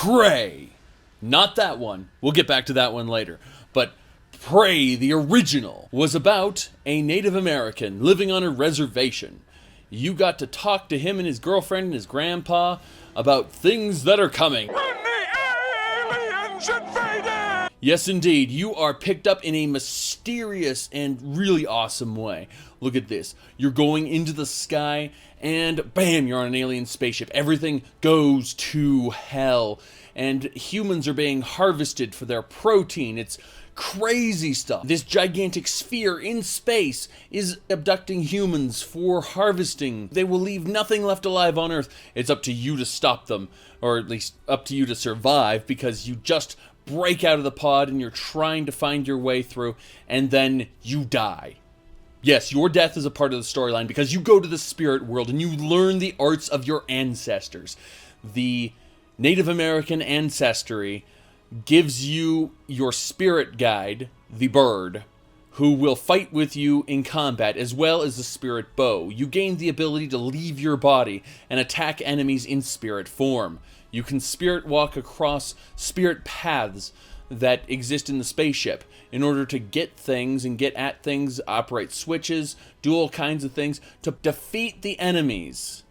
Prey. Not that one. We'll get back to that one later. But Prey, the original, was about a Native American living on a reservation. You got to talk to him and his girlfriend and his grandpa about things that are coming. When the aliens invaded! Yes, indeed. You are picked up in a mysterious and really awesome way. Look at this. You're going into the sky and bam, you're on an alien spaceship. Everything goes to hell. And humans are being harvested for their protein. It's crazy stuff. This gigantic sphere in space is abducting humans for harvesting. They will leave nothing left alive on Earth. It's up to you to stop them, or at least up to you to survive, because you just break out of the pod and you're trying to find your way through, and then you die. Yes, your death is a part of the storyline because you go to the spirit world and you learn the arts of your ancestors. The Native American ancestry gives you your spirit guide, the bird, who will fight with you in combat, as well as the spirit bow. You gain the ability to leave your body and attack enemies in spirit form. You can spirit walk across spirit paths that exist in the spaceship in order to get things and get at things, operate switches, do all kinds of things to defeat the enemies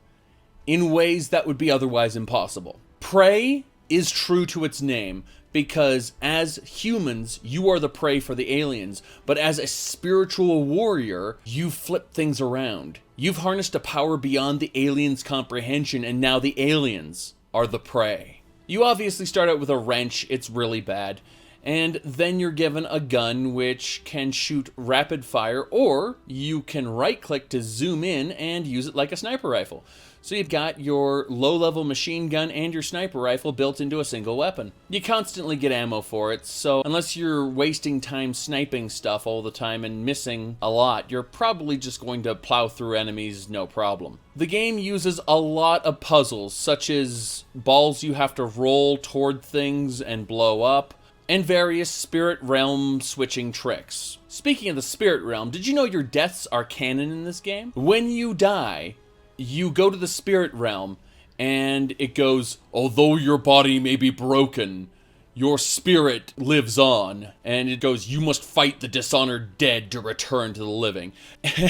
in ways that would be otherwise impossible. Prey is true to its name because as humans, you are the prey for the aliens, but as a spiritual warrior, you flip things around. You've harnessed a power beyond the aliens' comprehension, and now the aliens are the prey. You obviously start out with a wrench, it's really bad, and then you're given a gun which can shoot rapid fire, or you can right-click to zoom in and use it like a sniper rifle. So you've got your low-level machine gun and your sniper rifle built into a single weapon. You constantly get ammo for it, so unless you're wasting time sniping stuff all the time and missing a lot, you're probably just going to plow through enemies no problem. The game uses a lot of puzzles, such as balls you have to roll toward things and blow up, and various spirit realm switching tricks. Speaking of the spirit realm, did you know your deaths are canon in this game? When you die, you go to the spirit realm, and it goes, although your body may be broken, your spirit lives on. And it goes, you must fight the dishonored dead to return to the living.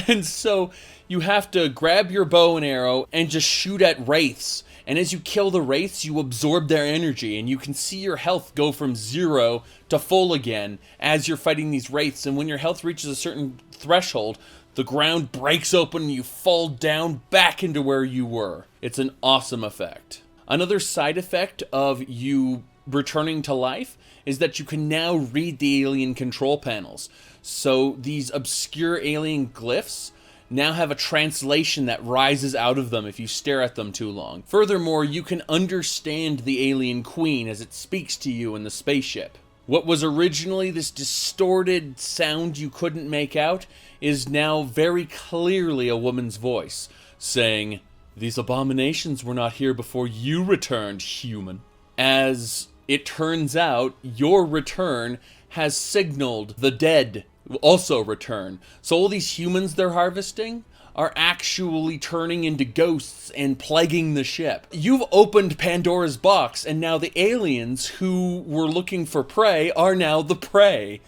And so you have to grab your bow and arrow and just shoot at wraiths. And as you kill the wraiths, you absorb their energy, and you can see your health go from 0 to full again as you're fighting these wraiths. And when your health reaches a certain threshold, the ground breaks open and you fall down back into where you were. It's an awesome effect. Another side effect of you returning to life is that you can now read the alien control panels. So these obscure alien glyphs now have a translation that rises out of them if you stare at them too long. Furthermore, you can understand the alien queen as it speaks to you in the spaceship. What was originally this distorted sound you couldn't make out is now very clearly a woman's voice, saying, "These abominations were not here before you returned, human." As it turns out, your return has signaled the dead will also return. So all these humans they're harvesting are actually turning into ghosts and plaguing the ship. You've opened Pandora's box, and now the aliens who were looking for prey are now the prey.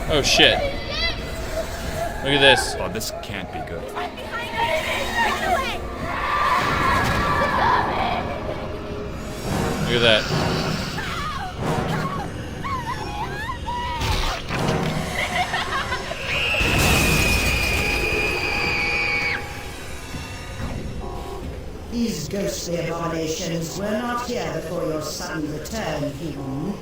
Oh shit. Look at this. Oh, this can't be good. Look at that. These ghostly abominations were not here before your sudden return, human.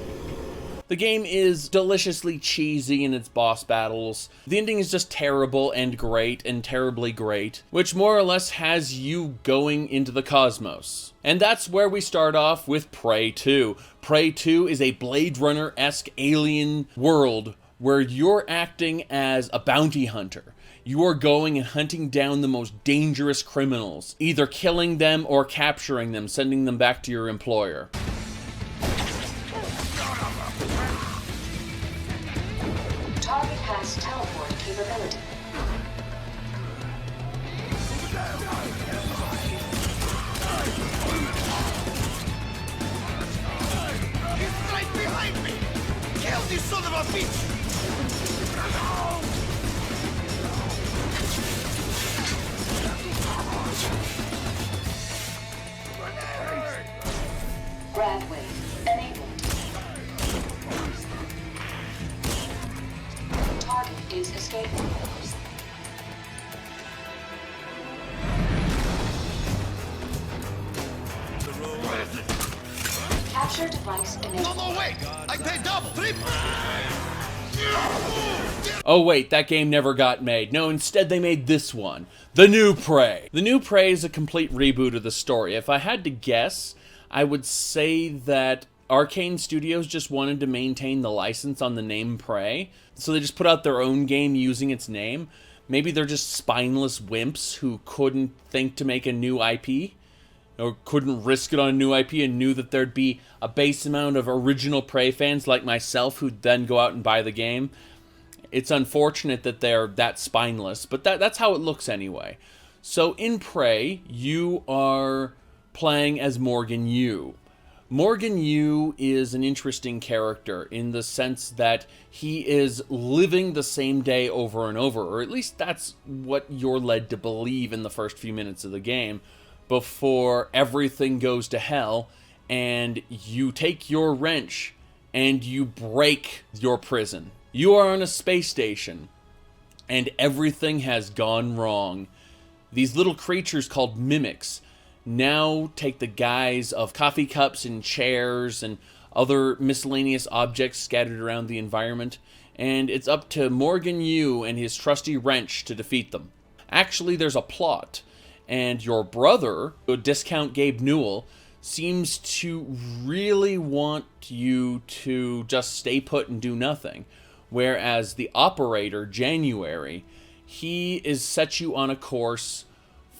The game is deliciously cheesy in its boss battles. The ending is just terrible and great and terribly great, which more or less has you going into the cosmos. And that's where we start off with Prey 2. Prey 2 is a Blade Runner-esque alien world where you're acting as a bounty hunter. You are going and hunting down the most dangerous criminals, either killing them or capturing them, sending them back to your employer. Target has teleport capability. you son of a bitch! Grab wave enabled. Target is escaping. Capture device enabled. No, wait! I paid double, triple! Oh wait, that game never got made. No, instead they made this one. The New Prey. The New Prey is a complete reboot of the story. If I had to guess, I would say that Arkane Studios just wanted to maintain the license on the name Prey, so they just put out their own game using its name. Maybe they're just spineless wimps who couldn't think to make a new IP, or couldn't risk it on a new IP and knew that there'd be a base amount of original Prey fans like myself who'd then go out and buy the game. It's unfortunate that they're that spineless, but that's how it looks anyway. So in Prey, you are playing as Morgan Yu. Morgan Yu is an interesting character in the sense that he is living the same day over and over, or at least that's what you're led to believe in the first few minutes of the game, before everything goes to hell and you take your wrench and you break your prison. You are on a space station and everything has gone wrong. These little creatures called mimics now take the guise of coffee cups and chairs and other miscellaneous objects scattered around the environment, and it's up to Morgan Yu and his trusty wrench to defeat them. Actually, there's a plot, and your brother, Discount Gabe Newell, seems to really want you to just stay put and do nothing, whereas the operator, January, he is set you on a course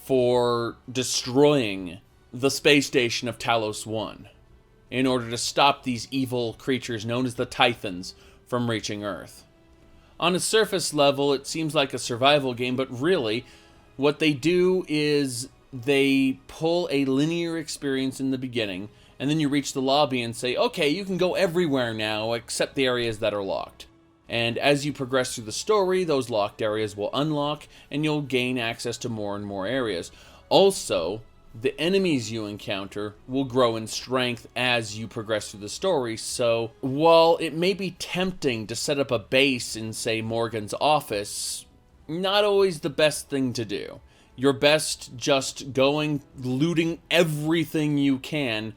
for destroying the space station of Talos 1 in order to stop these evil creatures known as the Tithans from reaching Earth. On a surface level, it seems like a survival game, but really, what they do is they pull a linear experience in the beginning, and then you reach the lobby and say, okay, you can go everywhere now except the areas that are locked. And as you progress through the story, those locked areas will unlock, and you'll gain access to more and more areas. Also, the enemies you encounter will grow in strength as you progress through the story, so while it may be tempting to set up a base in, say, Morgan's office, not always the best thing to do. You're best just going, looting everything you can,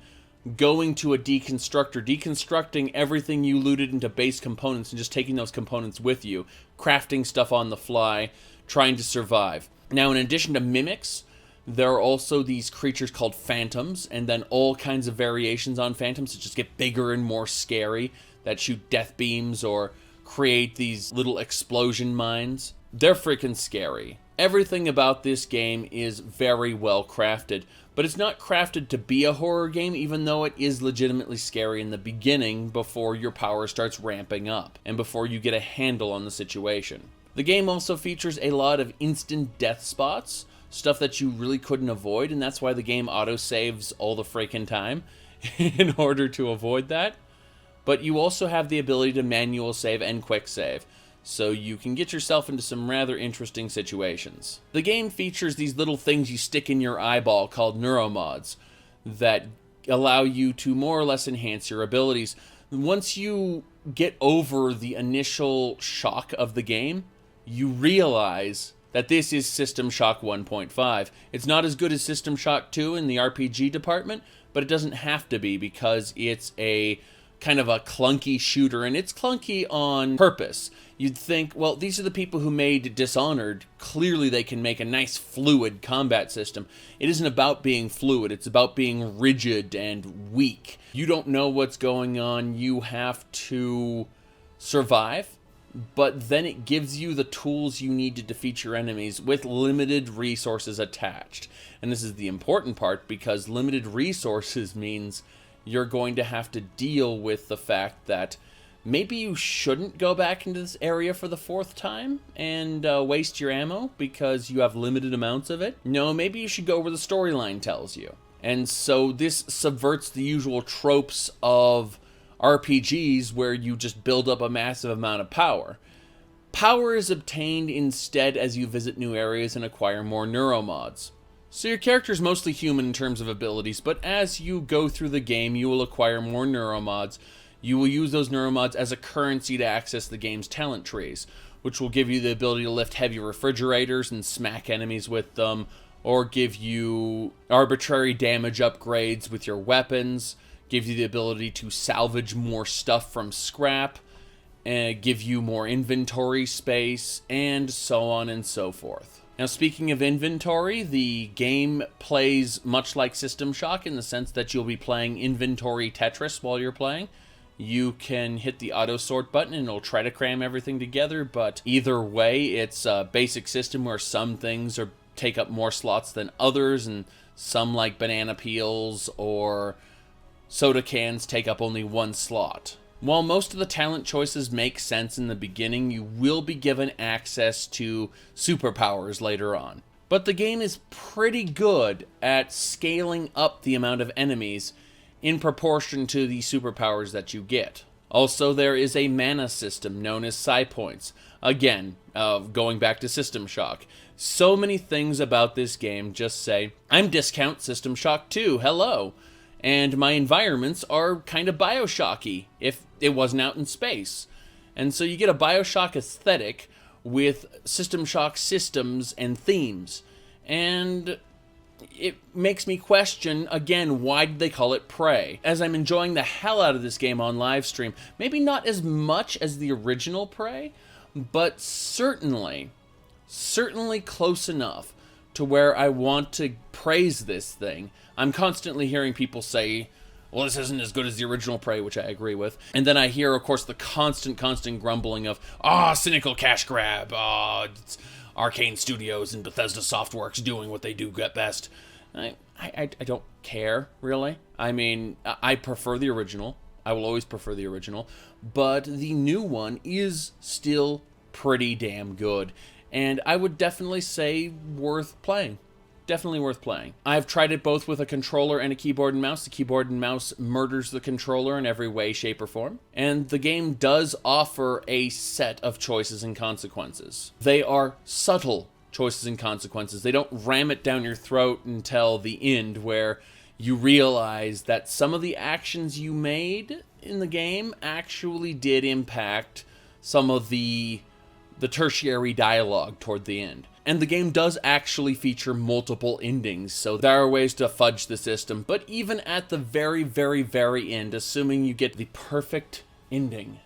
going to a deconstructor, deconstructing everything you looted into base components and just taking those components with you, crafting stuff on the fly, trying to survive. Now, in addition to mimics, there are also these creatures called phantoms, and then all kinds of variations on phantoms that just get bigger and more scary, that shoot death beams or create these little explosion mines. They're freaking scary. Everything about this game is very well crafted, but it's not crafted to be a horror game, even though it is legitimately scary in the beginning before your power starts ramping up and before you get a handle on the situation. The game also features a lot of instant death spots, stuff that you really couldn't avoid, and that's why the game autosaves all the freaking time in order to avoid that. But you also have the ability to manual save and quick save, so you can get yourself into some rather interesting situations. The game features these little things you stick in your eyeball called neuromods that allow you to more or less enhance your abilities. Once you get over the initial shock of the game, you realize that this is System Shock 1.5. It's not as good as System Shock 2 in the RPG department, but it doesn't have to be because it's a kind of a clunky shooter, and it's clunky on purpose. You'd think, well, these are the people who made Dishonored. Clearly they can make a nice fluid combat system. It isn't about being fluid, it's about being rigid and weak. You don't know what's going on, you have to survive, but then it gives you the tools you need to defeat your enemies with limited resources attached. And this is the important part, because limited resources means you're going to have to deal with the fact that maybe you shouldn't go back into this area for the 4th time and waste your ammo because you have limited amounts of it. No, maybe you should go where the storyline tells you. And so this subverts the usual tropes of RPGs where you just build up a massive amount of power. Power is obtained instead as you visit new areas and acquire more neuromods. So your character is mostly human in terms of abilities, but as you go through the game, you will acquire more neuromods. You will use those neuromods as a currency to access the game's talent trees, which will give you the ability to lift heavy refrigerators and smack enemies with them, or give you arbitrary damage upgrades with your weapons, give you the ability to salvage more stuff from scrap, and give you more inventory space, and so on and so forth. Now, speaking of inventory, the game plays much like System Shock in the sense that you'll be playing inventory Tetris while you're playing. You can hit the auto sort button and it'll try to cram everything together, but either way, it's a basic system where some things take up more slots than others, and some, like banana peels or soda cans, take up only one slot. While most of the talent choices make sense in the beginning, you will be given access to superpowers later on. But the game is pretty good at scaling up the amount of enemies in proportion to the superpowers that you get. Also, there is a mana system known as psi points. Again, going back to System Shock. So many things about this game just say, I'm discount System Shock 2, hello. And my environments are kind of Bioshocky if it wasn't out in space. And so you get a Bioshock aesthetic with System Shock systems and themes. And it makes me question, again, why did they call it Prey? As I'm enjoying the hell out of this game on live stream, maybe not as much as the original Prey, but certainly close enough to where I want to praise this thing. I'm constantly hearing people say, well, this isn't as good as the original Prey, which I agree with. And then I hear, of course, the constant grumbling of, cynical cash grab, it's Arkane Studios and Bethesda Softworks doing what they do best. I don't care, really. I mean, I prefer the original. I will always prefer the original. But the new one is still pretty damn good. And I would definitely say worth playing. Definitely worth playing. I've tried it both with a controller and a keyboard and mouse. The keyboard and mouse murders the controller in every way, shape, or form. And the game does offer a set of choices and consequences. They are subtle choices and consequences. They don't ram it down your throat until the end, where you realize that some of the actions you made in the game actually did impact some of the tertiary dialogue toward the end. And the game does actually feature multiple endings, so there are ways to fudge the system. But even at the very, very, very end, assuming you get the perfect ending,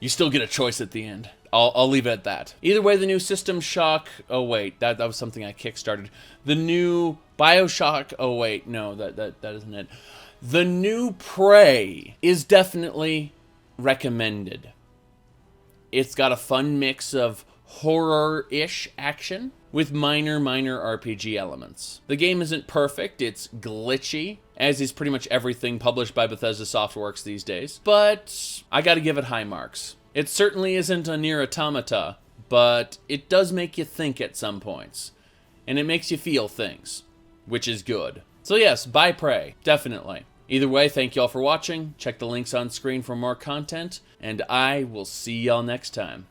you still get a choice at the end. I'll leave it at that. Either way, the new System Shock... Oh, wait, that was something I kickstarted. The new Bioshock... Oh, wait, no, that isn't it. The new Prey is definitely recommended. It's got a fun mix of horror-ish action with minor RPG elements. The game isn't perfect, it's glitchy, as is pretty much everything published by Bethesda Softworks these days, but I gotta give it high marks. It certainly isn't a Nier Automata, but it does make you think at some points, and it makes you feel things, which is good. So yes, buy Prey, definitely. Either way, thank y'all for watching, check the links on screen for more content, and I will see y'all next time.